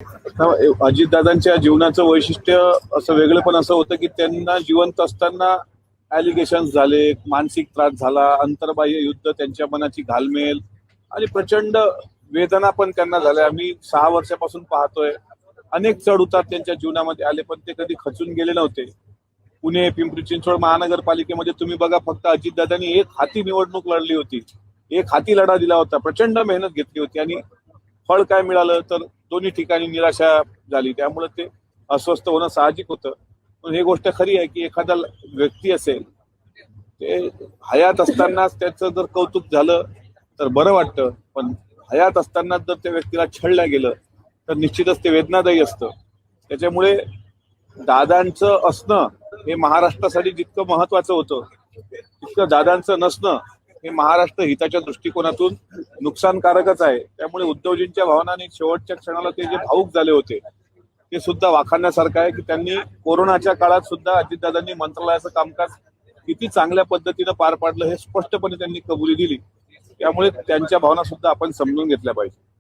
अजितदादांच्या जीवनाचं वैशिष्ट्य असं वेगळेपण असं होतं की त्यांना जिवंत असताना ॲलिगेशन्स झाले, मानसिक त्रास झाला, अंतर्बाह्य युद्ध, त्यांच्या मनाची घालमेल आणि प्रचंड वेदना पण त्यांना झाल्या. आम्ही 6 वर्षापासून पाहतोय. अनेक चढ उतार त्यांच्या जीवनामध्ये आले, पण ते कधी खचून गेले नव्हते. पुणे, पिंपरी चिंचवड महानगरपालिकेमध्ये तुम्ही बघा, फक्त अजितदादांनी एक हाती निवडणूक लढली होती, एक हाती लढा दिला होता, प्रचंड मेहनत घेतली होती आणि फळ काय मिळालं तर दोन्ही ठिकाणी निराशा झाली. त्यामुळे ते अस्वस्थ होणं साहजिक होतं. पण ही गोष्ट खरी आहे की एखादा व्यक्ती असेल, ते हयात असतानाच त्याचं जर कौतुक झालं तर बरं वाटतं, पण हयात असतानाच जर त्या व्यक्तीला छळलं गेलं तर निश्चितच ते वेदनादायी असतं. त्याच्यामुळे दादांचं असणं हे महाराष्ट्रासाठी जितकं महत्वाचं होतं, तितकं दादांचं नसणं हे महाराष्ट्र हिताच्या दृष्टिकोनातून नुकसानकारकच आहे. त्यामुळे उद्धवजींच्या भावनाने शेवटच्या क्षणाला ते जे भावुक झाले होते, ते सुद्धा वाखाणण्यासारखं आहे की त्यांनी कोरोनाच्या काळात सुद्धा अजितदादांनी मंत्रालयाचं कामकाज किती चांगल्या पद्धतीनं पार पाडलं हे स्पष्टपणे त्यांनी कबुली दिली. त्यामुळे त्यांच्या भावना सुद्धा आपण समजून घेतल्या पाहिजे.